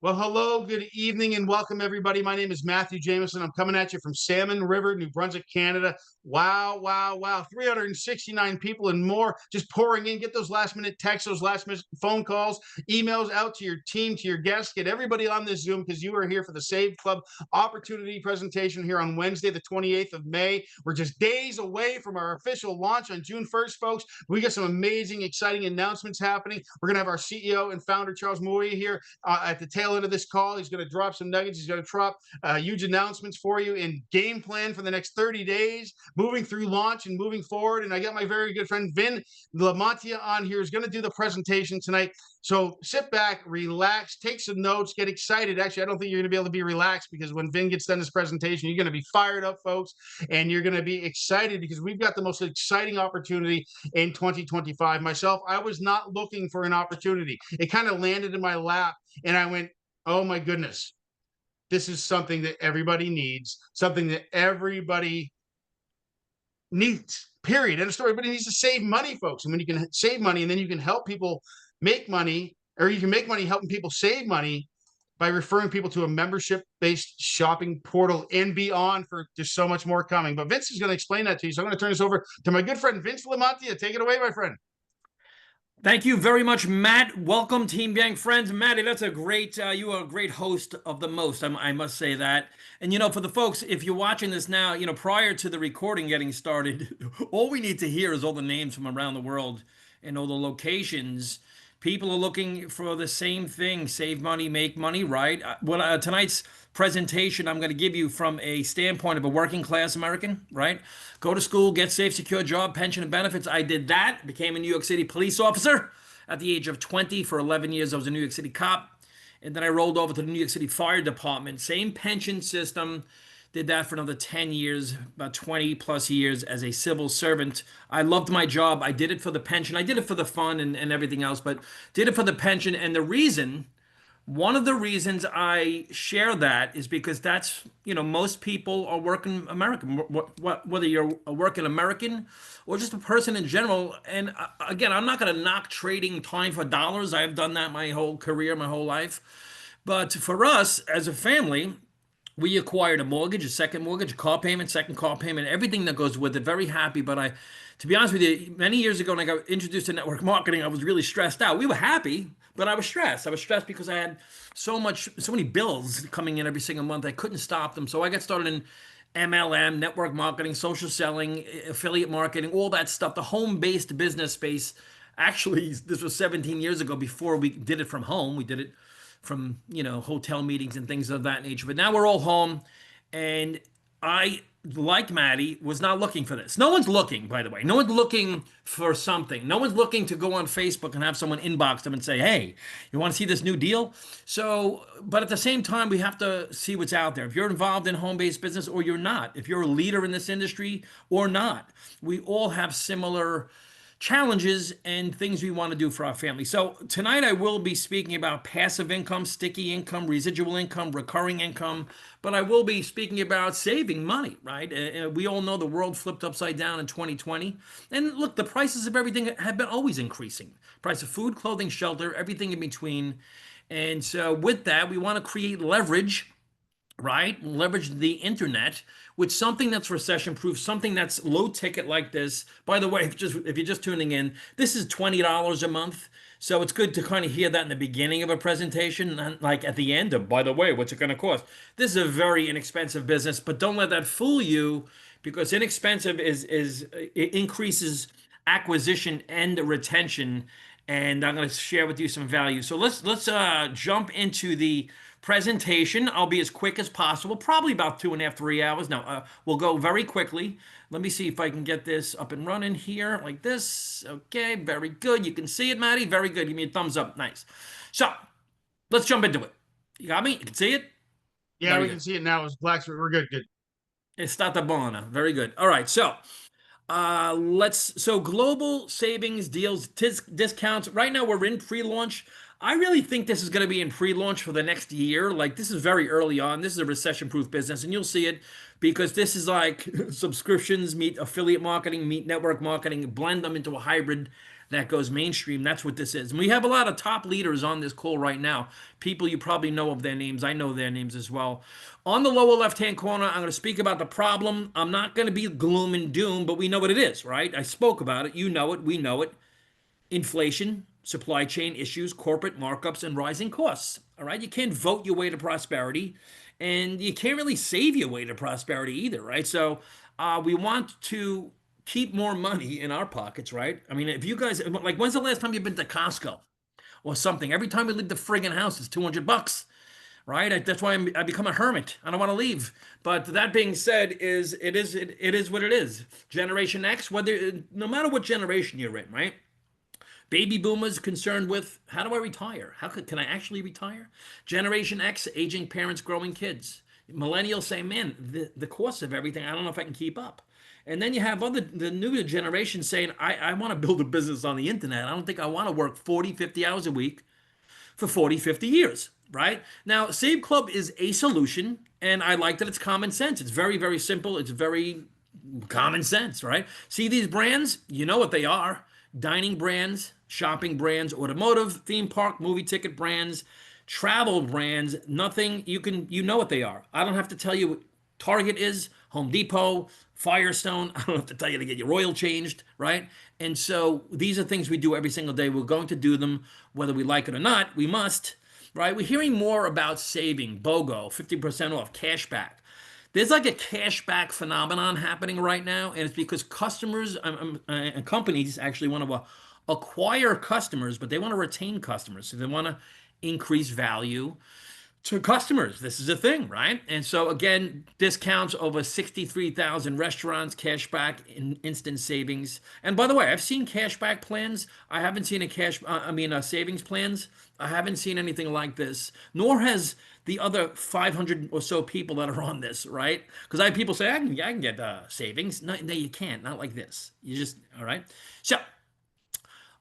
Well, hello, good evening, and welcome everybody. My name is Matthew Jameson. I'm coming at you from Salmon River, New Brunswick, Canada. Wow, wow, wow. 369 people and more just pouring in. Get those last minute texts, those last minute phone calls, emails out to your team, to your guests. Get everybody on this Zoom because you are here for the Save Club opportunity presentation here on Wednesday, the 28th of May. We're just days away from our official launch on June 1st, folks. We got some amazing, exciting announcements happening. We're going to have our CEO and founder, Charles Moya, here at the tail end of this call. He's going to drop some nuggets. He's going to drop huge announcements for you and game plan for the next 30 days, moving through launch and moving forward. And I got my very good friend Vin Lamantia on here, who's going to do the presentation tonight. So sit back, relax, take some notes, get excited. Actually, I don't think you're going to be able to be relaxed because when Vin gets done this presentation, you're going to be fired up, folks, and you're going to be excited because we've got the most exciting opportunity in 2025. Myself, I was not looking for an opportunity. It kind of landed in my lap, and I went, oh my goodness, this is something that everybody needs, something that everybody needs, period. End of story. Everybody needs to save money, folks. And when you can save money and then you can help people make money, or you can make money helping people save money by referring people to a membership-based shopping portal and beyond, for just so much more coming. But Vince is going to explain that to you. So I'm going to turn this over to my good friend, Vince Lamantia. Take it away, my friend. Thank you very much, Matt. Welcome, Team Gang friends. Matty, that's a great, you are a great host of the most, I must say that. And, for the folks, if you're watching this now, prior to the recording getting started, all we need to hear is all the names from around the world and all the locations. People are looking for the same thing, save money, make money, right? Tonight's presentation I'm going to give you from a standpoint of a working class American, right? Go to school, get safe, secure job, pension and benefits. I did that, became a New York City police officer at the age of 20. For 11 years, I was a New York City cop. And then I rolled over to the New York City Fire Department. Same pension system. Did that for another 10 years, about 20 plus years as a civil servant. I loved my job. I did it for the pension. I did it for the fun and everything else, but did it for the pension. And one of the reasons I share that is because that's, most people are working American, whether you're a working American or just a person in general. And again, I'm not going to knock trading time for dollars. I've done that my whole career, my whole life. But for us as a family, we acquired a mortgage, a second mortgage, a car payment, second car payment, everything that goes with it. Very happy. But to be honest with you, many years ago when I got introduced to network marketing, I was really stressed out. We were happy, but I was stressed. I was stressed because I had so many bills coming in every single month. I couldn't stop them. So I got started in MLM, network marketing, social selling, affiliate marketing, all that stuff, the home-based business space. Actually, this was 17 years ago before we did it from home. We did it from hotel meetings and things of that nature. But now we're all home, and I, like Maddie, was not looking for this. No one's looking, by the way. No one's looking for something. No one's looking to go on Facebook and have someone inbox them and say, "Hey, you want to see this new deal?" So, but at the same time, we have to see what's out there. If you're involved in home-based business or you're not, if you're a leader in this industry or not, we all have similar challenges and things we want to do for our family. So tonight I will be speaking about passive income, sticky income, residual income, recurring income, but I will be speaking about saving money, right? We all know the world flipped upside down in 2020. And look, the prices of everything have been always increasing. Price of food, clothing, shelter, everything in between. And so with that, we want to create leverage, right? Leverage the internet with something that's recession proof, something that's low ticket like this. By the way, if you're just tuning in, this is $20 a month. So it's good to kind of hear that in the beginning of a presentation, and like at the end of, by the way, what's it going to cost? This is a very inexpensive business, but don't let that fool you, because inexpensive it increases acquisition and retention. And I'm going to share with you some value. So let's jump into the presentation. I'll be as quick as possible, probably about 2.5, 3 hours. Now, we'll go very quickly. Let me see if I can get this up and running here like this. Okay, very good. You can see it, Maddie. Very good. Give me a thumbs up. Nice. So let's jump into it. You got me? You can see it? Yeah, Very we good. can see it now. It's black. We're good. Good. È stata buona. Very good. All right. So global savings deals, discounts. Right now we're in pre-launch. I really think this is going to be in pre-launch for the next year. Like, this is very early on. This is a recession-proof business, and you'll see it because this is like subscriptions meet affiliate marketing, meet network marketing, blend them into a hybrid that goes mainstream. That's what this is. And we have a lot of top leaders on this call right now. People you probably know of their names. I know their names as well. On the lower left-hand corner, I'm going to speak about the problem. I'm not going to be gloom and doom, but we know what it is, right? I spoke about it. You know it. We know it. Inflation, supply chain issues, corporate markups, and rising costs. All right. You can't vote your way to prosperity, and you can't really save your way to prosperity either, right? So we want to keep more money in our pockets, right? I mean, if you guys, like, when's the last time you've been to Costco or something? Every time we leave the friggin' house, it's $200, right? That's why I become a hermit. I don't want to leave. But that being said, it is what it is. Generation X, whether no matter what generation you're in, right? Baby boomers concerned with how do I retire? Can I actually retire? Generation X, aging parents, growing kids. Millennials say, man, the cost of everything, I don't know if I can keep up. And then you have the newer generation saying, I want to build a business on the internet. I don't think I want to work 40, 50 hours a week for 40, 50 years, right? Now, Save Club is a solution, and I like that it's common sense. It's very, very simple. It's very common sense, right? See these brands, you know what they are: dining brands, shopping brands, automotive, theme park, movie ticket brands, travel brands. Nothing you know what they are. I don't have to tell you what Target is, Home Depot, Firestone. I don't have to tell you to get your oil changed, right? And so these are things we do every single day. We're going to do them whether we like it or not. We must, right? We're hearing more about saving, BOGO, 50% off, cashback. There's like a cashback phenomenon happening right now, and it's because customers and companies actually want to acquire customers, but they want to retain customers. So they want to increase value to customers. This is a thing, right? And so again, discounts over 63,000 restaurants, cashback, instant savings. And by the way, I've seen cashback plans. I haven't seen savings plans. I haven't seen anything like this, nor has the other 500 or so people that are on this, right? Because I have people say, I can get savings. No, no, you can't. Not like this. You just, all right. So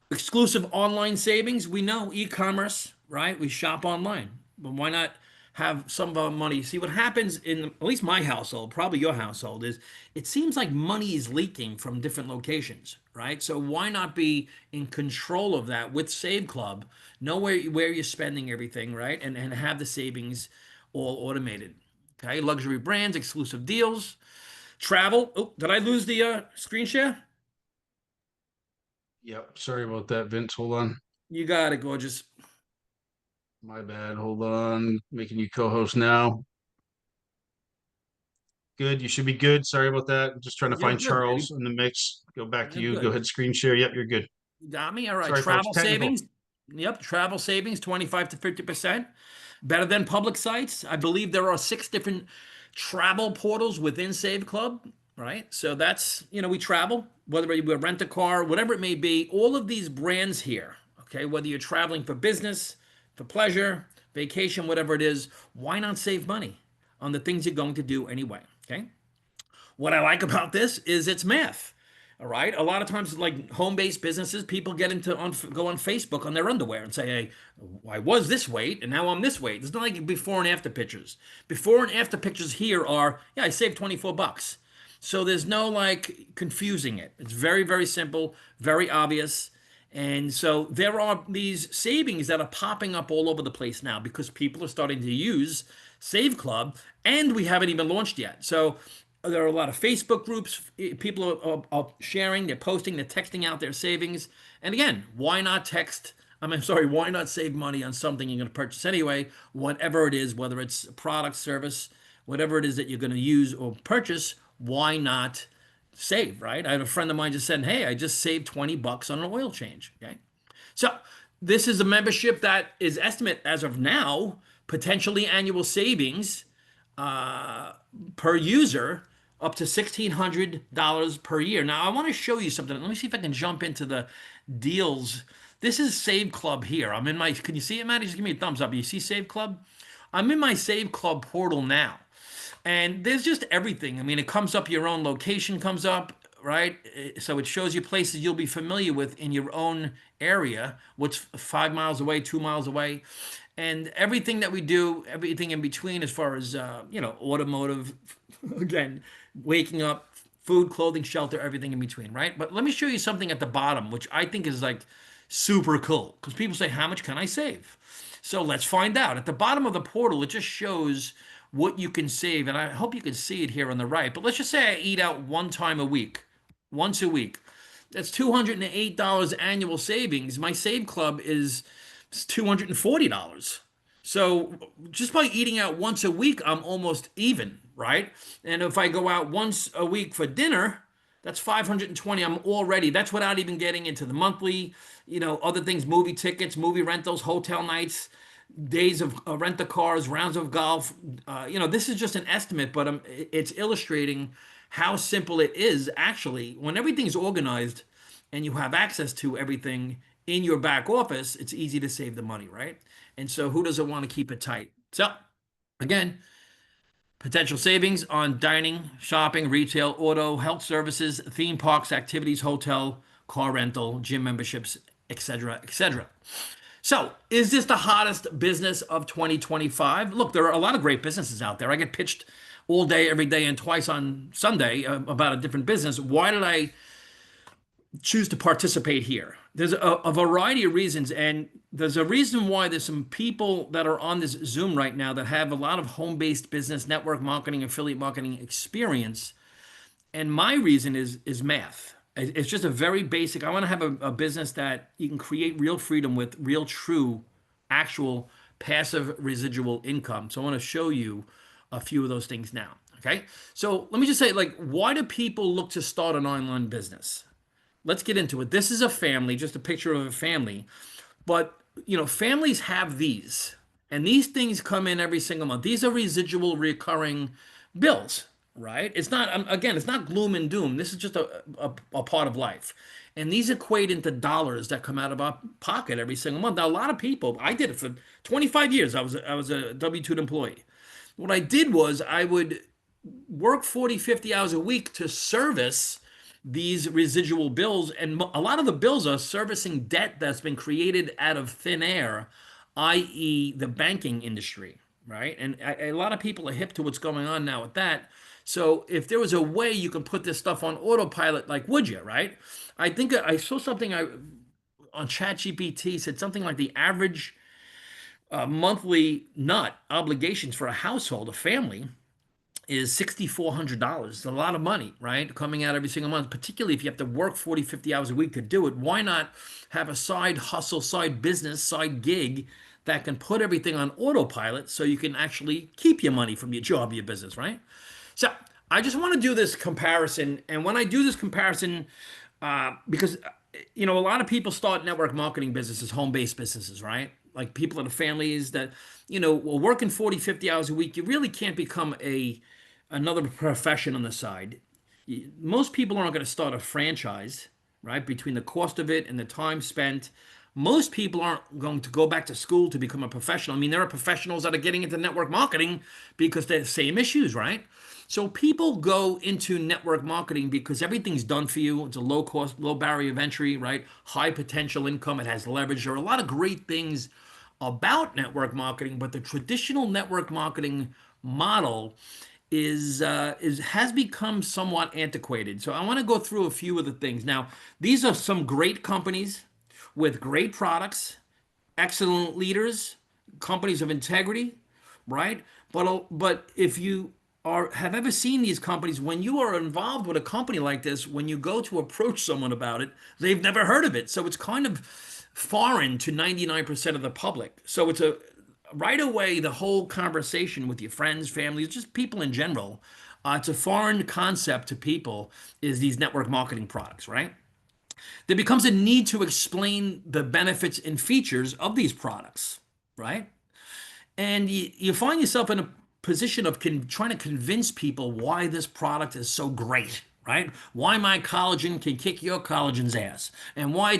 exclusive online savings. We know e-commerce, right? We shop online, but why not have some of our money? See what happens in at least my household, probably your household, is it seems like money is leaking from different locations, right? So why not be in control of that with Save Club? Know where you're spending everything, right? And have the savings all automated. Okay, luxury brands, exclusive deals, travel. Oh, did I lose the screen share? Yep. Sorry about that, Vince. Hold on. You got it, gorgeous. My bad. Hold on. Making you co-host now. Good. You should be good. Sorry about that. I'm just trying to You're find good, Charles baby. in the mix. Go back to You're you. Go good. ahead, screen share. Yep, you're good. You got me? All right. Sorry, folks. Travel Technical. savings. Yep. Travel savings, 25 to 50%. Better than public sites. I believe there are 6 different travel portals within Save Club, right? So that's, we travel, whether we rent a car, whatever it may be, all of these brands here, okay, whether you're traveling for business, for pleasure, vacation, whatever it is, why not save money on the things you're going to do anyway, okay? What I like about this is it's math. All right. A lot of times, like home-based businesses, people get go on Facebook on their underwear and say, "Hey, I was this weight and now I'm this weight." It's not like before and after pictures. Before and after pictures here are, yeah, I saved $24. So there's no like confusing it. It's very, very simple, very obvious. And so there are these savings that are popping up all over the place now because people are starting to use Save Club, and we haven't even launched yet. So there are a lot of Facebook groups. People are sharing, they're posting, they're texting out their savings. And again, why not text? Sorry, why not save money on something you're going to purchase anyway, whatever it is, whether it's a product, service, whatever it is that you're going to use or purchase, why not save, right? I have a friend of mine just said, hey, I just saved $20 on an oil change. Okay. So this is a membership that is estimate as of now, potentially annual savings per user up to $1,600 per year. Now, I want to show you something. Let me see if I can jump into the deals. This is Save Club here. can you see it, Maddie? Just give me a thumbs up. You see Save Club? I'm in my Save Club portal now. And there's just everything. It comes up, your own location comes up, right? So it shows you places you'll be familiar with in your own area, what's 5 miles away, 2 miles away. And everything that we do, everything in between, as far as automotive, again, waking up food, clothing, shelter, everything in between, right? But let me show you something at the bottom, which I think is like super cool because people say, how much can I save? So let's find out. At the bottom of the portal, it just shows what you can save. And I hope you can see it here on the right. But let's just say I eat out one time a week, once a week. That's $208 annual savings. My Save Club is $240. So just by eating out once a week, I'm almost even, right? And if I go out once a week for dinner, that's 520. I'm already, that's without even getting into the monthly, other things, movie tickets, movie rentals, hotel nights, days of rent the cars, rounds of golf. This is just an estimate, but it's illustrating how simple it is actually when everything's organized and you have access to everything in your back office. It's easy to save the money, right? And so who doesn't want to keep it tight? So again, potential savings on dining, shopping, retail, auto, health services, theme parks, activities, hotel, car rental, gym memberships, etc., etc. So, is this the hottest business of 2025? Look, there are a lot of great businesses out there. I get pitched all day, every day, and twice on Sunday about a different business. Why did I choose to participate here? There's a variety of reasons, and there's a reason why there's some people that are on this Zoom right now that have a lot of home-based business, network marketing, affiliate marketing experience. And my reason is math. It's just a very basic. I want to have a business that you can create real freedom with, real, true, actual passive residual income. So I want to show you a few of those things now. Okay. So let me just say, like, why do people look to start an online business? Let's get into it. This is a family, just a picture of a family. But, families have these, and these things come in every single month. These are residual recurring bills, right? It's not, again, it's not gloom and doom. This is just a part of life. And these equate into dollars that come out of our pocket every single month. Now, a lot of people, I did it for 25 years. I was a W-2 employee. What I did was I would work 40, 50 hours a week to service these residual bills. And a lot of the bills are servicing debt that's been created out of thin air, i.e., the banking industry, right? And a lot of people are hip to what's going on now with that. So if there was a way you could put this stuff on autopilot, like, would you, right? I think I saw something on ChatGPT said something like the average monthly nut obligations for a household, a family, is $6,400. It's a lot of money, right? Coming out every single month, particularly if you have to work 40, 50 hours a week to do it. Why not have a side hustle, side business, side gig that can put everything on autopilot so you can actually keep your money from your job, your business, right? So I just want to do this comparison. And when I do this comparison, because a lot of people start network marketing businesses, home-based businesses, right? Like people in the families that, will working 40, 50 hours a week, you really can't become another profession on the side. Most people aren't going to start a franchise, right? Between the cost of it and the time spent. Most people aren't going to go back to school to become a professional. I mean, there are professionals that are getting into network marketing because they're the same issues, right? So people go into network marketing because everything's done for you. It's a low cost, low barrier of entry, right? High potential income. It has leverage. There are a lot of great things about network marketing, but the traditional network marketing model has become somewhat antiquated. So I want to go through a few of the things. Now, these are some great companies with great products, excellent leaders, companies of integrity, right? But if you have ever seen these companies, when you are involved with a company like this, when you go to approach someone about it, they've never heard of it. So it's kind of foreign to 99% of the public. So it's right away, the whole conversation with your friends, families, just people in general, it's a foreign concept to people, is these network marketing products, right? There becomes a need to explain the benefits and features of these products, right? And you find yourself in a position of trying to convince people why this product is so great, right? Why my collagen can kick your collagen's ass, and why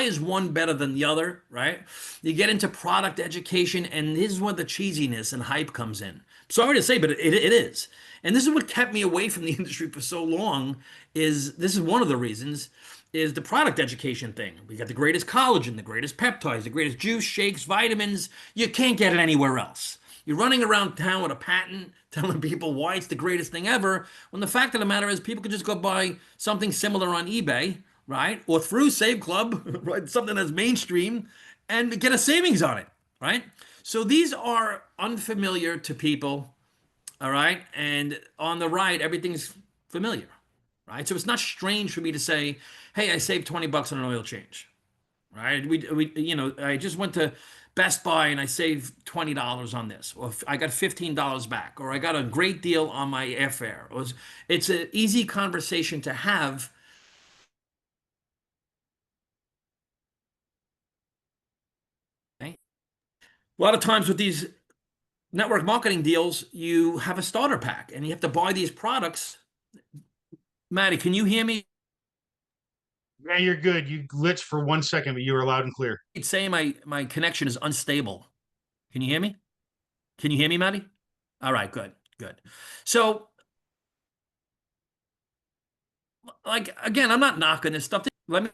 is one better than the other, right? You get into product education, and this is where the cheesiness and hype comes in. Sorry to say, but it is. And this is what kept me away from the industry for so long. This is one of the reasons is the product education thing. We got the greatest collagen, the greatest peptides, the greatest juice, shakes, vitamins. You can't get it anywhere else. You're running around town with a patent telling people why it's the greatest thing ever, when the fact of the matter is people could just go buy something similar on eBay, right? Or through Save Club, right? Something that's mainstream and get a savings on it, right? So these are unfamiliar to people, all right? And on the right, everything's familiar, right? So it's not strange for me to say, hey, I saved 20 bucks on an oil change, right? I just went to Best Buy and I saved $20 on this, or I got $15 back, or I got a great deal on my airfare. It's an easy conversation to have. Okay? A lot of times with these network marketing deals, you have a starter pack and you have to buy these products. Maddie, can you hear me? Yeah, you're good. You glitched for 1 second, but you were loud and clear. It's saying my connection is unstable. Can you hear me? Can you hear me, Maddie? All right, good, good. So, like again, I'm not knocking this stuff. Let me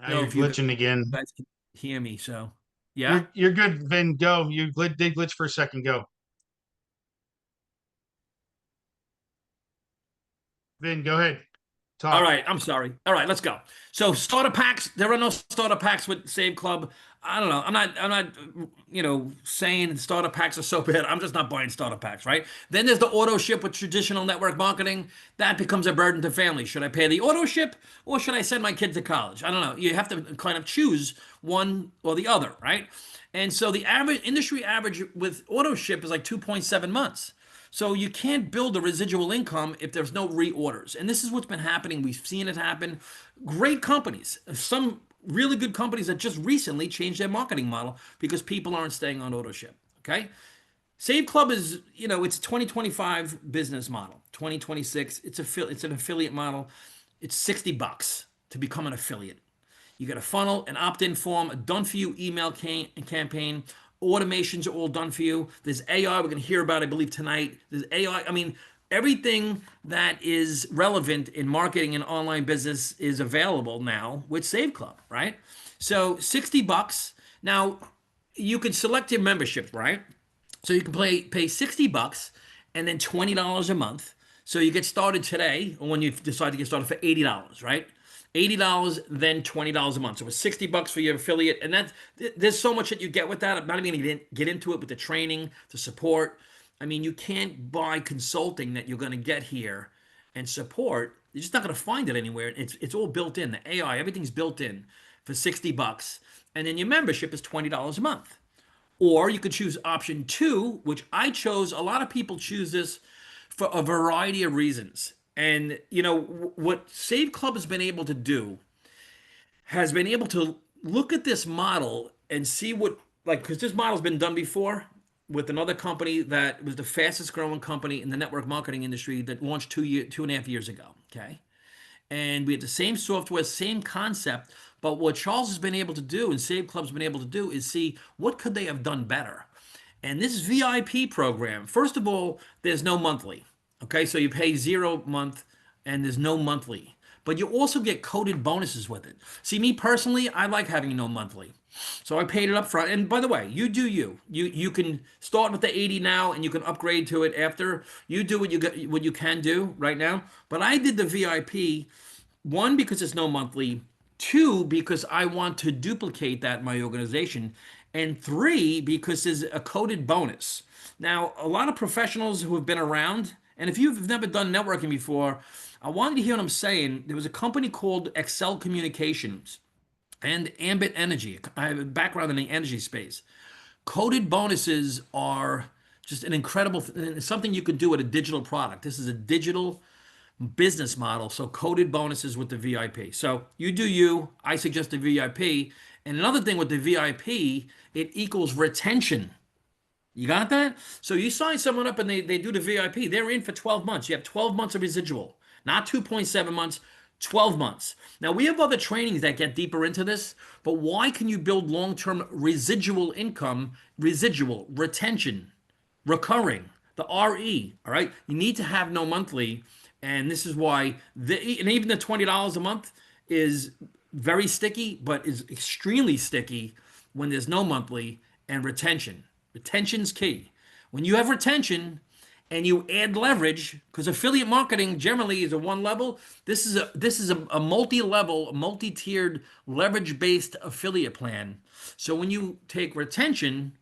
Now know you're if you glitching again. guys can hear me. So, yeah. You're good, Vin. Go. Did glitch for a second. Go, Vin. Go ahead. All Talk. right, I'm sorry. All right, let's go. So starter packs, there are no starter packs with Save Club. I don't know. I'm not saying starter packs are so bad. I'm just not buying starter packs, right? Then there's the auto ship with traditional network marketing. That becomes a burden to families. Should I pay the auto ship or should I send my kid to college? I don't know. You have to kind of choose one or the other, right? And so the average industry average with auto ship is like 2.7 months. So you can't build a residual income if there's no reorders. And this is what's been happening. We've seen it happen. Great companies, some really good companies that just recently changed their marketing model because people aren't staying on auto ship. Okay. Save Club is, it's a 2025 business model. 2026, it's an affiliate model. It's 60 bucks to become an affiliate. You get a funnel, an opt-in form, a done-for-you email campaign. Automations are all done for you. There's AI we're going to hear about, I believe, tonight. There's AI. I mean, everything that is relevant in marketing and online business is available now with Save Club, right? So 60 bucks. Now, you can select your membership, right? So you can pay 60 bucks and then $20 a month. So you get started today, or when you decide to get started for $80, right? $80, then $20 a month. So it's 60 bucks for your affiliate. And there's so much that you get with that. I'm not even gonna get into it with the training, the support. I mean, you can't buy consulting that you're gonna get here and support. You're just not gonna find it anywhere. It's all built in. The AI, everything's built in for 60 bucks. And then your membership is $20 a month. Or you could choose option two, which I chose. A lot of people choose this for a variety of reasons. And what Save Club has been able to do has been able to look at this model and see what, like, because this model's been done before with another company that was the fastest growing company in the network marketing industry that launched 2.5 years ago. Okay. And we had the same software, same concept. But what Charles has been able to do and Save Club's been able to do is see what could they have done better. And this VIP program, first of all, there's no monthly. Okay, so you pay 0 month and there's no monthly. But you also get coded bonuses with it. See, me personally, I like having no monthly. So I paid it up front. And by the way, you do you. You can start with the 80 now and you can upgrade to it after. You do what you can do right now. But I did the VIP, one, because it's no monthly, two, because I want to duplicate that in my organization, and three, because there's a coded bonus. Now, a lot of professionals who have been around, and if you've never done networking before, I wanted to hear what I'm saying. There was a company called Excel Communications and Ambit Energy. I have a background in the energy space. Coded bonuses are just an incredible something you can do with a digital product. This is a digital business model. So coded bonuses with the VIP. So you do you. I suggest the VIP. And another thing with the VIP, it equals retention. You got that? So you sign someone up and they do the VIP. They're in for 12 months. You have 12 months of residual, not 2.7 months, 12 months. Now, we have other trainings that get deeper into this, but why can you build long-term residual income, residual, retention, recurring, the RE, all right? You need to have no monthly, and this is why, and even the $20 a month is very sticky, but is extremely sticky when there's no monthly, and retention. Retention's key. When you have retention and you add leverage, because affiliate marketing generally is a one level, this is a multi-level, multi-tiered, leverage-based affiliate plan. So when you take retention,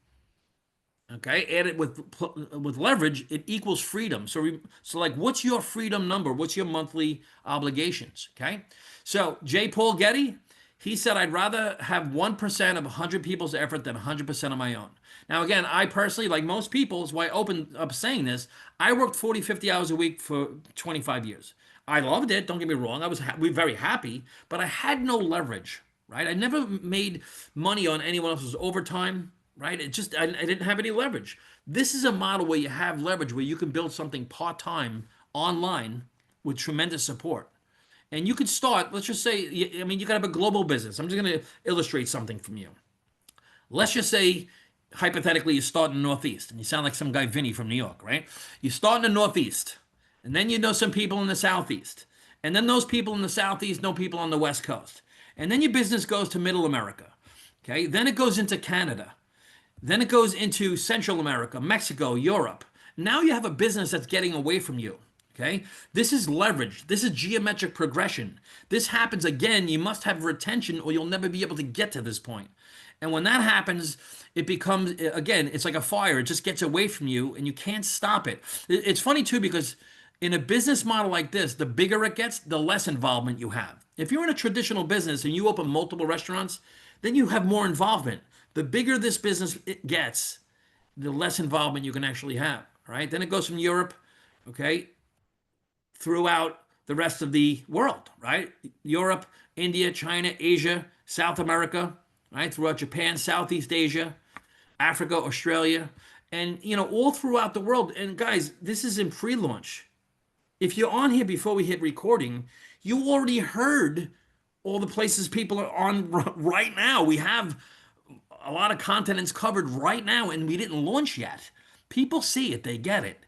okay, add it with leverage, it equals freedom. So like, what's your freedom number? What's your monthly obligations? Okay, so J. Paul Getty, he said, I'd rather have 1% of 100 people's effort than 100% of my own. Now, again, I personally, like most people, is why I opened up saying this. I worked 40, 50 hours a week for 25 years. I loved it. Don't get me wrong. I was very happy, but I had no leverage, right? I never made money on anyone else's overtime, right? I didn't have any leverage. This is a model where you have leverage, where you can build something part-time online with tremendous support. And you could start, let's just say, I mean, you could have a global business. I'm just going to illustrate something from you. Let's just say, hypothetically, you start in the Northeast, and you sound like some guy, Vinny from New York, right? You start in the Northeast, and then you know some people in the Southeast. And then those people in the Southeast know people on the West Coast. And then your business goes to Middle America. Okay. Then it goes into Canada. Then it goes into Central America, Mexico, Europe. Now you have a business that's getting away from you. Okay. This is leverage. This is geometric progression. This happens again. You must have retention or you'll never be able to get to this point. And when that happens, it becomes, again, it's like a fire. It just gets away from you and you can't stop it. It's funny too, because in a business model like this, the bigger it gets, the less involvement you have. If you're in a traditional business and you open multiple restaurants, then you have more involvement. The bigger this business it gets, the less involvement you can actually have, right? Then it goes from Europe, okay, throughout the rest of the world, right? Europe, India, China, Asia, South America, right? Throughout Japan, Southeast Asia, Africa, Australia, and all throughout the world. And guys, this is in pre-launch. If you're on here before we hit recording, you already heard all the places people are on right now. We have a lot of continents covered right now, and we didn't launch yet. People see it, they get it.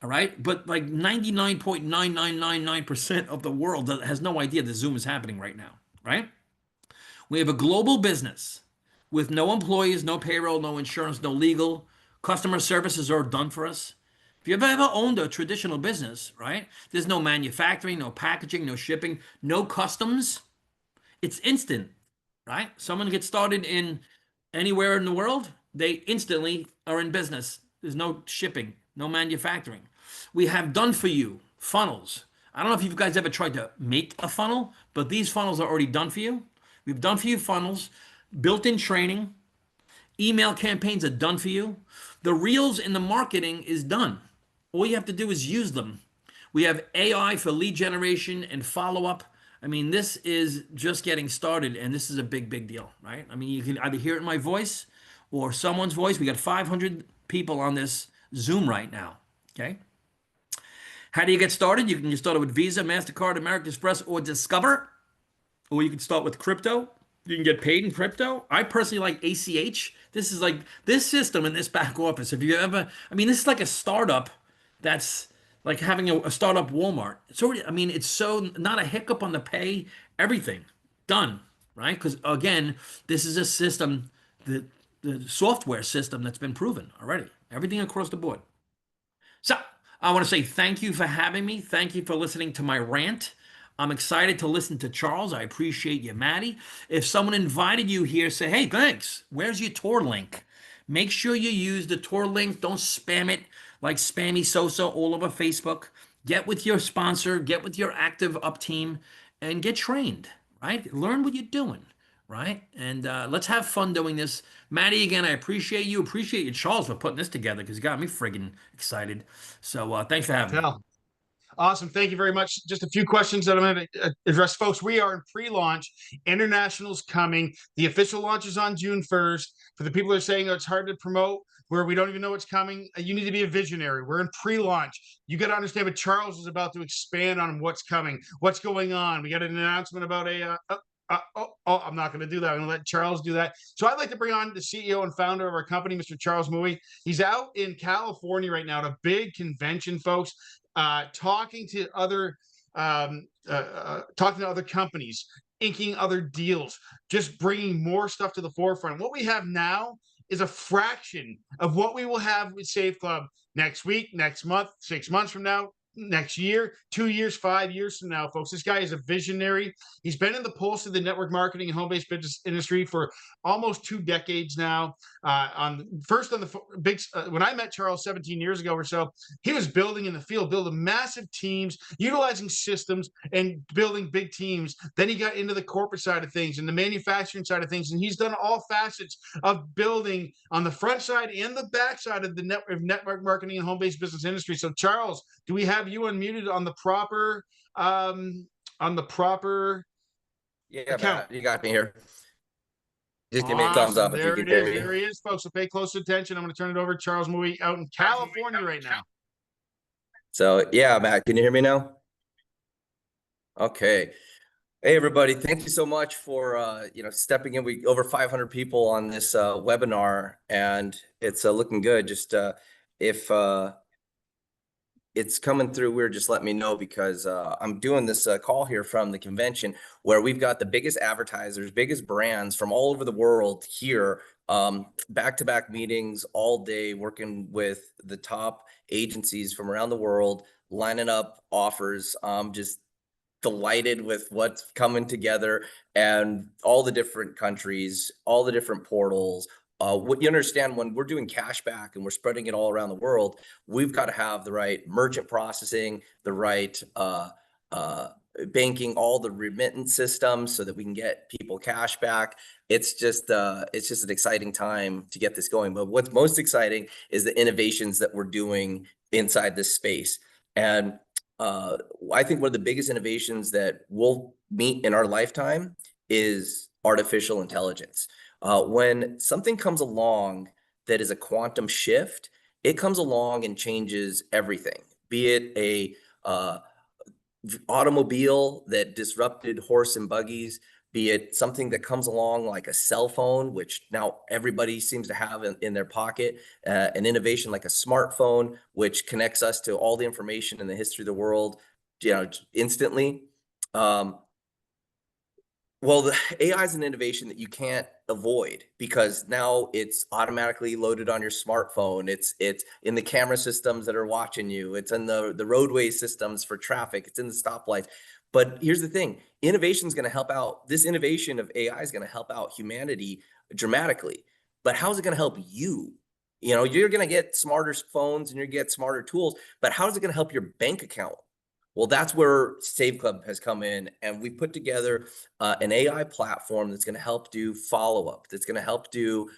All right. But like 99.9999% of the world has no idea that Zoom is happening right now. Right. We have a global business with no employees, no payroll, no insurance, no legal. Customer services are done for us. If you've ever owned a traditional business, right? There's no manufacturing, no packaging, no shipping, no customs. It's instant, right? Someone gets started in anywhere in the world, they instantly are in business. There's no shipping, no manufacturing. We have done for you funnels. I don't know if you guys ever tried to make a funnel, but these funnels are already done for you. We've done for you funnels, built-in training, email campaigns are done for you. The reels in the marketing is done. All you have to do is use them. We have AI for lead generation and follow-up. I mean, this is just getting started, and this is a big, big deal, right? I mean, you can either hear it in my voice or someone's voice. We got 500 people on this Zoom right now, okay? How do you get started? You can get started with Visa, MasterCard, American Express, or Discover. Or you can start with crypto. You can get paid in crypto. I personally like ACH. This is like this system in this back office. If you ever, I mean, this is like a startup that's like having a startup Walmart. So, I mean, it's so not a hiccup on the pay, everything done, right? Because again, this is a system, the software system that's been proven already, everything across the board. So I want to say thank you for having me. Thank you for listening to my rant. I'm excited to listen to Charles. I appreciate you, Maddie. If someone invited you here, say, hey, thanks. Where's your tour link? Make sure you use the tour link. Don't spam it like Spammy Sosa all over Facebook. Get with your sponsor, get with your active up team, and get trained, right? Learn what you're doing, right? And let's have fun doing this. Maddie, again, I appreciate you. Appreciate you, Charles, for putting this together because you got me friggin' excited. So thanks for having me. Awesome. Thank you very much. Just a few questions that I'm going to address, folks. We are in pre-launch. International's coming. The official launch is on June 1st. For the people that are saying, oh, it's hard to promote, where we don't even know what's coming, you need to be a visionary. We're in pre-launch. You got to understand what Charles is about to expand on what's coming, what's going on. We got an announcement about I'm not going to do that. I'm going to let Charles do that. So I'd like to bring on the CEO and founder of our company, Mr. Charles Mui. He's out in California right now at a big convention, folks. Talking to other companies inking other deals, just bringing more stuff to the forefront. What we have now is a fraction of what we will have with Save Club next week, next month, 6 months from now, next year, 2 years, 5 years from now, folks. This guy is a visionary. He's been in the pulse of the network marketing and home-based business industry for almost 2 decades now. On the big, when I met Charles 17 years ago or so, he was building in the field, building massive teams, utilizing systems, and building big teams. Then he got into the corporate side of things and the manufacturing side of things, and he's done all facets of building on the front side and the back side of the network marketing and home-based business industry. So, Charles, do we have you unmuted on the proper Yeah, account? Matt, you got me here. Just give me a thumbs Awesome. up if you There can it hear is. me. There he is, folks. So pay close attention. I'm going to turn it over to Charles Mui out in California right now. So yeah, Matt, can you hear me now? Okay. Hey everybody, thank you so much for stepping in. We over 500 people on this webinar, and it's looking good. Just if it's coming through weird, just let me know, because I'm doing this call here from the convention where we've got the biggest advertisers, biggest brands from all over the world here, back-to-back meetings all day, working with the top agencies from around the world, lining up offers. Just delighted with what's coming together, and all the different countries, all the different portals. What you understand, when we're doing cash back and we're spreading it all around the world, we've got to have the right merchant processing, the right banking, all the remittance systems so that we can get people cash back. It's just an exciting time to get this going. But what's most exciting is the innovations that we're doing inside this space. And I think one of the biggest innovations that we'll meet in our lifetime is artificial intelligence. When something comes along that is a quantum shift, it comes along and changes everything. Be it a automobile that disrupted horse and buggies, be it something that comes along like a cell phone, which now everybody seems to have in their pocket, an innovation like a smartphone, which connects us to all the information in the history of the world, instantly. Well, the AI is an innovation that you can't avoid, because now it's automatically loaded on your smartphone. It's in the camera systems that are watching you. It's in the roadway systems for traffic. It's in the stoplights. But here's the thing: innovation is going to help out. This innovation of AI is going to help out humanity dramatically. But how is it going to help you? You're going to get smarter phones and you're going to get smarter tools. But how is it going to help your bank account? Well, that's where Save Club has come in, and we put together an AI platform that's going to help do follow-up, that's going to help do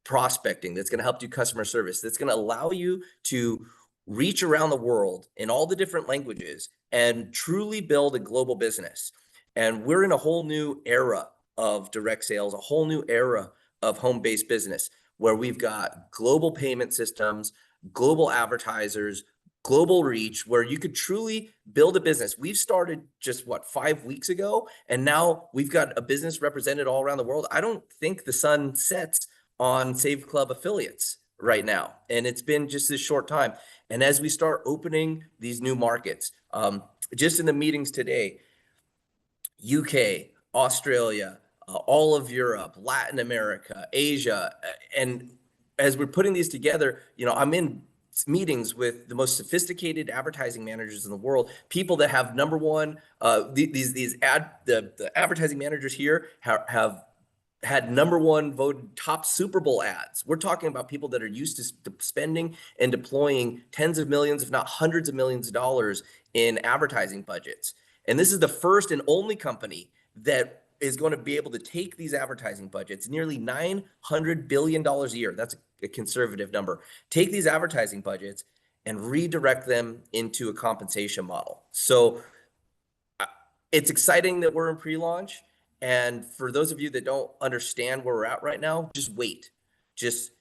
prospecting, that's going to help do customer service, that's going to allow you to reach around the world in all the different languages and truly build a global business. And we're in a whole new era of direct sales, a whole new era of home-based business, where we've got global payment systems, global advertisers, global reach, where you could truly build a business. We've started just 5 weeks ago, and now we've got a business represented all around the world. I don't think the sun sets on Save Club affiliates right now, and it's been just this short time. And as we start opening these new markets, just in the meetings today, UK, Australia, all of Europe, Latin America, Asia, and as we're putting these together, I'm in meetings with the most sophisticated advertising managers in the world, people that have number one, the advertising managers here have had number one voted top Super Bowl ads. We're talking about people that are used to spending and deploying tens of millions, if not hundreds of millions of dollars in advertising budgets. And this is the first and only company that is going to be able to take these advertising budgets, nearly $900 billion a year. That's a conservative number. Take these advertising budgets and redirect them into a compensation model. So it's exciting that we're in pre-launch. And for those of you that don't understand where we're at right now, just wait. Just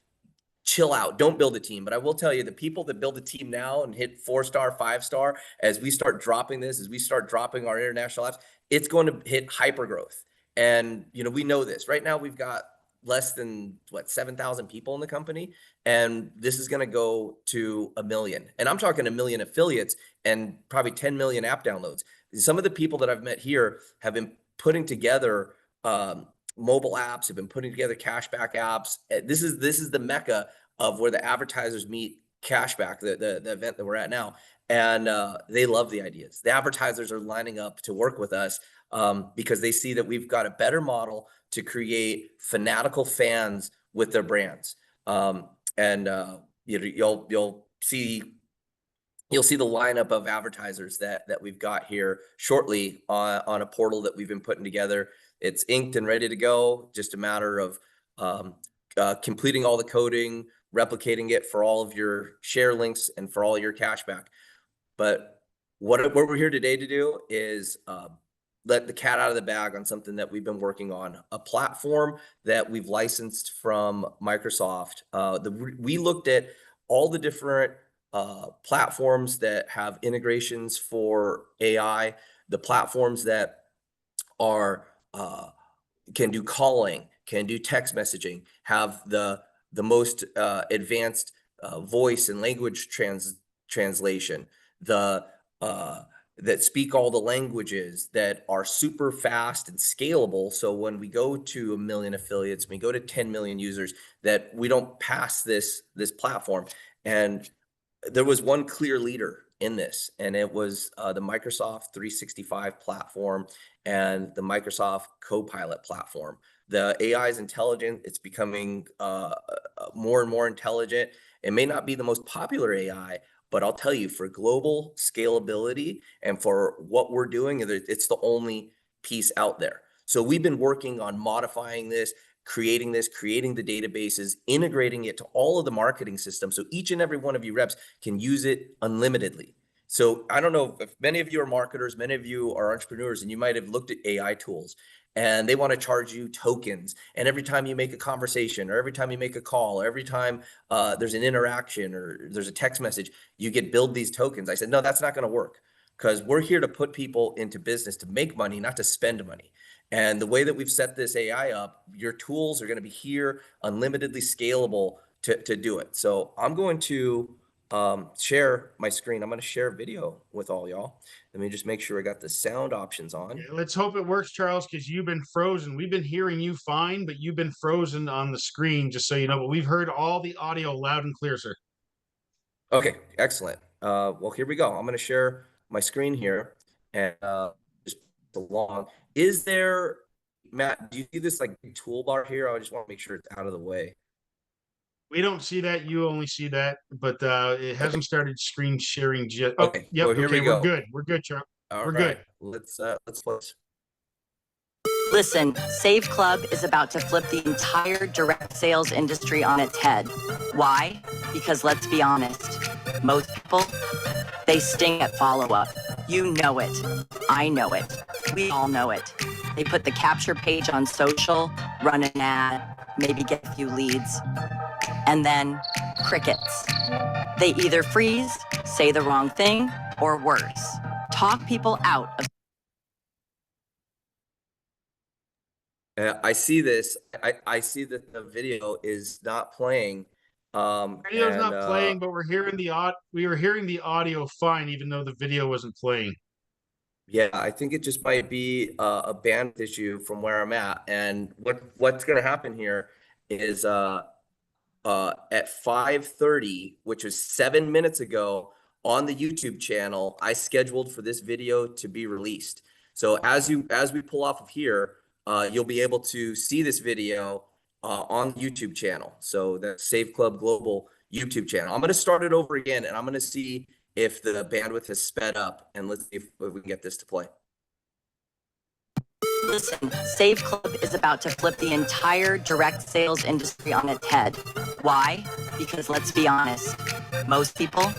chill out. Don't build a team. But I will tell you, the people that build a team now and hit 4-star, 5-star, as we start dropping this, as we start dropping our international apps, it's going to hit hyper growth. And, we know this. Right now, we've got less than 7,000 people in the company, and this is going to go to 1 million. And I'm talking 1 million affiliates and probably 10 million app downloads. Some of the people that I've met here have putting together mobile apps, have been putting together cashback apps. This is the mecca of where the advertisers meet cashback, the event that we're at now. And they love the ideas. The advertisers are lining up to work with us because they see that we've got a better model to create fanatical fans with their brands. You'll see the lineup of advertisers that we've got here shortly on a portal that we've been putting together. It's inked and ready to go. Just a matter of completing all the coding, replicating it for all of your share links and for all your cashback. But what we're here today to do is let the cat out of the bag on something that we've been working on, a platform that we've licensed from Microsoft. We looked at all the different platforms that have integrations for AI, the platforms that are can do calling, can do text messaging, have the most advanced voice and language translation, that speak all the languages, that are super fast and scalable. So when we go to 1 million affiliates, we go to 10 million users, that we don't pass this platform. And there was one clear leader in this, and it was the Microsoft 365 platform and the Microsoft Copilot platform. The AI is intelligent. It's becoming more and more intelligent. It may not be the most popular AI, but I'll tell you, for global scalability and for what we're doing, it's the only piece out there. So we've been working on modifying this, creating the databases, integrating it to all of the marketing systems, so each and every one of you reps can use it unlimitedly. So I don't know if many of you are marketers, many of you are entrepreneurs, and you might have looked at AI tools, and they want to charge you tokens. And every time you make a conversation, or every time you make a call, or every time there's an interaction, or there's a text message, you get billed these tokens. I said, no, that's not going to work, because we're here to put people into business to make money, not to spend money. And the way that we've set this AI up, your tools are going to be here, unlimitedly scalable to do it. So I'm going to share my screen. I'm going to share video with all y'all. Let me just make sure I got the sound options on. Yeah, let's hope it works, Charles, because you've been frozen. We've been hearing you fine, but you've been frozen on the screen, just so you know. But we've heard all the audio loud and clear, sir. Okay, excellent. Well, here we go. I'm going to share my screen here, and just along. Is there, Matt, do you see this like big toolbar here? I just want to make sure it's out of the way. We don't see that. You only see that, but it hasn't started screen sharing yet. Oh, Okay, yep. well, here we Okay, go. we're good. We're good, Charles. We're good. Let's close. Listen, Save Club is about to flip the entire direct sales industry on its head. Why? Because let's be honest, most people, they sting at follow-up. You know it. I know it. We all know it. They put the capture page on social, run an ad, maybe get a few leads, and then crickets. They either freeze, say the wrong thing, or worse, talk people out of. I see this. I see that the video is not playing. Video's not playing, but we're hearing we were hearing the audio fine, even though the video wasn't playing. Yeah, I think it just might be a bandwidth issue from where I'm at. And what's going to happen here is at 5:30, which was 7 minutes ago, on the YouTube channel, I scheduled for this video to be released. So as we pull off of here, you'll be able to see this video on the YouTube channel. So the Save Club Global YouTube channel. I'm going to start it over again, and I'm going to see if the bandwidth has sped up, and let's see if we can get this to play. Listen, Save Club is about to flip the entire direct sales industry on its head. Why? Because let's be honest, most people,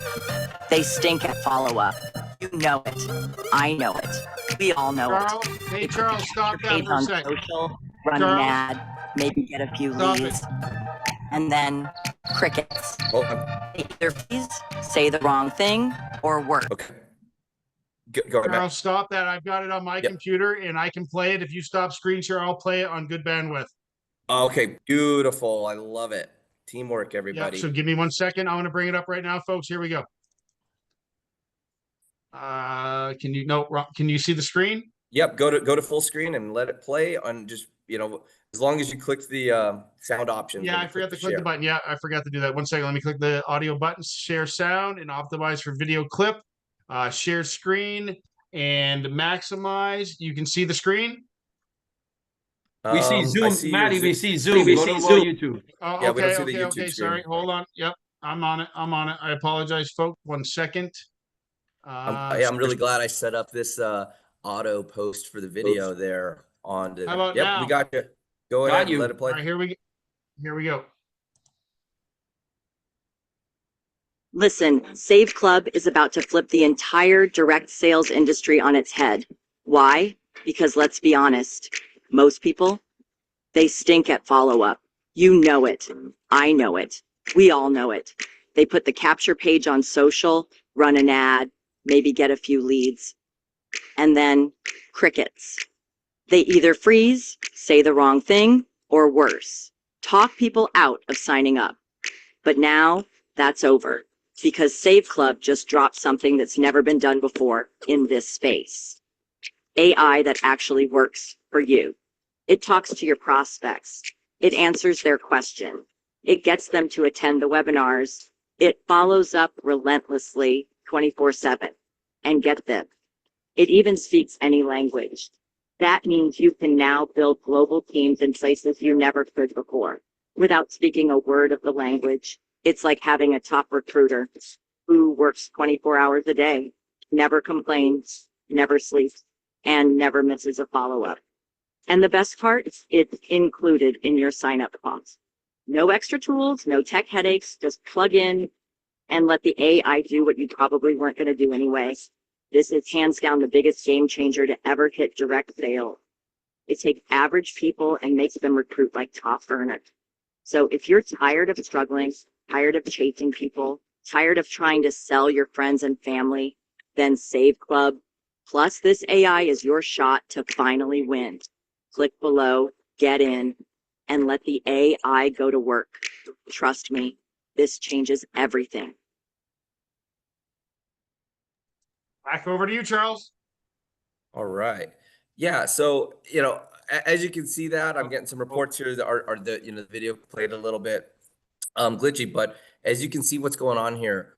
they stink at follow-up. You know it. I know it. We all know Charles, it. hey, Charles, stop that Page for a on second. social, run Charles, an ad, maybe get a few stop leads, it. and then crickets. Hold on. They either freeze, say the wrong thing, or worse. Okay. Go ahead, Charles, Matt. stop that. I've got it on my Yep. computer, and I can play it. If you stop screen share, I'll play it on good bandwidth. Okay, beautiful. I love it. Teamwork, Yeah, everybody. so give me 1 second. I'm going to bring it up right now, folks. Here we go. Can you see the screen? Yep, go to full screen and let it play on just, as long as you click the sound options Yeah, when I you click forgot the to click the share. button. Yeah, I forgot to do that. 1 second. Let me click the audio button, share sound, and optimize for video clip, share screen, and maximize. You can see the screen. We see I Zoom, see your Maddie. Zoom. We see Zoom. Go to YouTube. Oh, Yeah, we don't okay, see the okay, YouTube okay. screen. Sorry. Hold on. Yep, I'm on it. I'm on it. I apologize, folks. 1 second. I'm really glad I set up this auto post for the video there on How the. about Yep, we now? got you. Go ahead Got and let you. it All play. right, here we go. Listen, Save Club is about to flip the entire direct sales industry on its head. Why? Because let's be honest, most people, they stink at follow up. You know it. I know it. We all know it. They put the capture page on social, run an ad, maybe get a few leads, and then crickets. They either freeze, say the wrong thing, or worse, talk people out of signing up. But now that's over because Save Club just dropped something that's never been done before in this space. AI that actually works for you. It talks to your prospects. It answers their question. It gets them to attend the webinars. It follows up relentlessly 24/7. And get this, it even speaks any language. That means you can now build global teams in places you never could before without speaking a word of the language. It's like having a top recruiter who works 24 hours a day, never complains, never sleeps, and never misses a follow up. And the best part, it's included in your sign up cost. No extra tools, no tech headaches, just plug in and let the AI do what you probably weren't going to do anyway. This is hands down the biggest game changer to ever hit direct sales. It takes average people and makes them recruit like top earners. So if you're tired of struggling, tired of chasing people, tired of trying to sell your friends and family, then Save Club. Plus, this AI is your shot to finally win. Click below, get in, and let the AI go to work. Trust me, this changes everything. Back over to you, Charles. All right. Yeah. So, as you can see that I'm getting some reports here that are the video played a little bit glitchy, but as you can see what's going on here,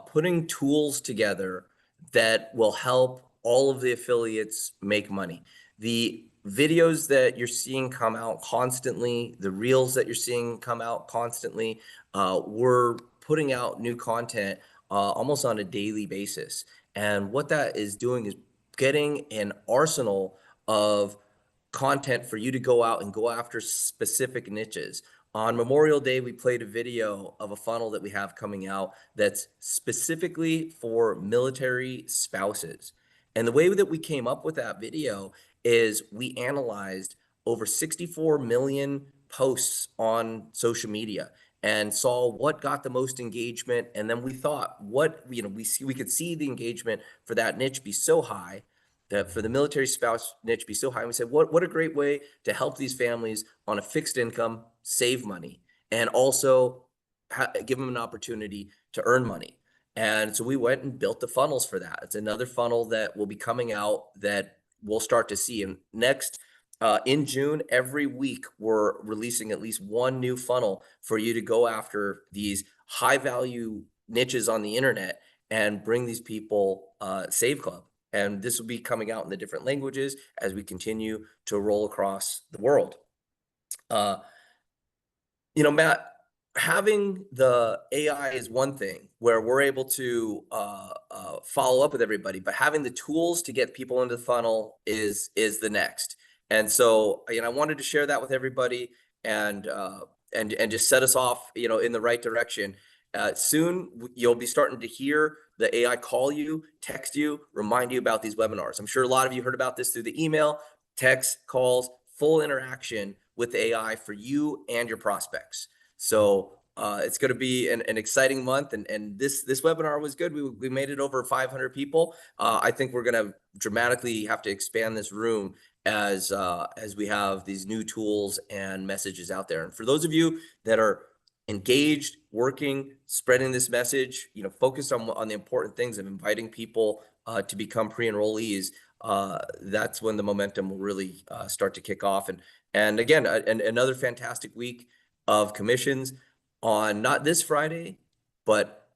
putting tools together that will help all of the affiliates make money. The videos that you're seeing come out constantly, the reels that you're seeing come out constantly, we're putting out new content almost on a daily basis. And what that is doing is getting an arsenal of content for you to go out and go after specific niches. On Memorial Day, we played a video of a funnel that we have coming out that's specifically for military spouses. And the way that we came up with that video is we analyzed over 64 million posts on social media and saw what got the most engagement. And then we thought, we could see the engagement for that niche be so high, that for the military spouse niche be so high. And we said, what a great way to help these families on a fixed income save money and also give them an opportunity to earn money. And so we went and built the funnels for that. It's another funnel that will be coming out that we'll start to see. And next, in June, every week, we're releasing at least one new funnel for you to go after these high value niches on the internet and bring these people Save Club. And this will be coming out in the different languages as we continue to roll across the world. Matt, having the AI is one thing where we're able to follow up with everybody, but having the tools to get people into the funnel is the next. And so, I wanted to share that with everybody and just set us off, in the right direction. Soon you'll be starting to hear the AI call you, text you, remind you about these webinars. I'm sure a lot of you heard about this through the email, text, calls, full interaction with AI for you and your prospects. So it's going to be an exciting month, and this webinar was good. We made it over 500 people. I think we're going to dramatically have to expand this room as we have these new tools and messages out there. And for those of you that are engaged, working, spreading this message, focused on the important things of inviting people to become pre-enrollees. that's when the momentum will really start to kick off. And again, another fantastic week of commissions on not this Friday, but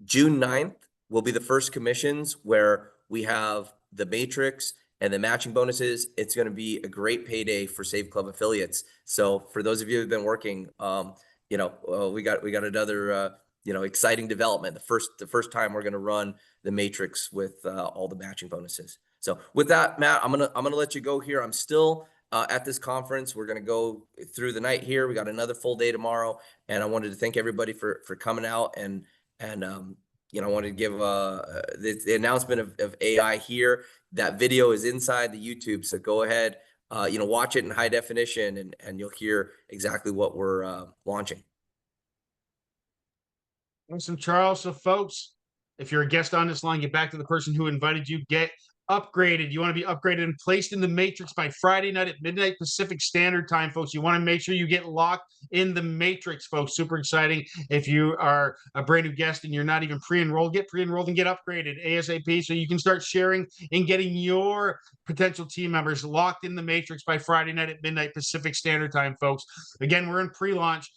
June 9th will be the first commissions where we have the matrix and the matching bonuses. It's going to be a great payday for Save Club affiliates. So for those of you who've been working, we got another exciting development. The first time we're going to run the matrix with all the matching bonuses. So with that, Matt, I'm gonna let you go here. I'm still at this conference. We're gonna go through the night here. We got another full day tomorrow, and I wanted to thank everybody for coming out and I wanted to give the announcement of AI here. That video is inside the YouTube, so go ahead, watch it in high definition, and you'll hear exactly what we're launching. Awesome, Charles. So, folks, if you're a guest on this line, get back to the person who invited you. Get upgraded. You want to be upgraded and placed in the matrix by Friday night at midnight Pacific Standard Time, folks. You want to make sure you get locked in the matrix, folks. Super exciting. If you are a brand new guest and you're not even pre-enrolled, get pre-enrolled and get upgraded ASAP so you can start sharing and getting your potential team members locked in the matrix by Friday night at midnight Pacific Standard Time, folks. Again, we're in pre-launch.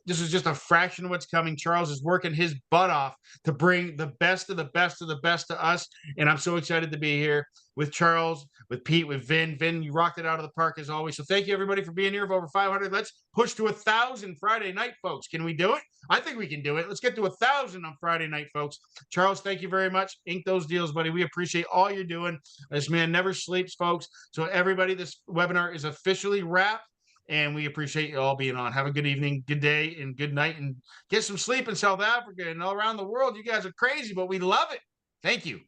This is just a fraction of what's coming. Charles is working his butt off to bring the best of the best of the best to us. And I'm so excited to be here with Charles, with Pete, with Vin. Vin, you rocked it out of the park as always. So thank you, everybody, for being here. For over 500. Let's push to 1,000 Friday night, folks. Can we do it? I think we can do it. Let's get to 1,000 on Friday night, folks. Charles, thank you very much. Ink those deals, buddy. We appreciate all you're doing. This man never sleeps, folks. So everybody, this webinar is officially wrapped. And we appreciate you all being on. Have a good evening, good day, and good night. And get some sleep in South Africa and all around the world. You guys are crazy, but we love it. Thank you.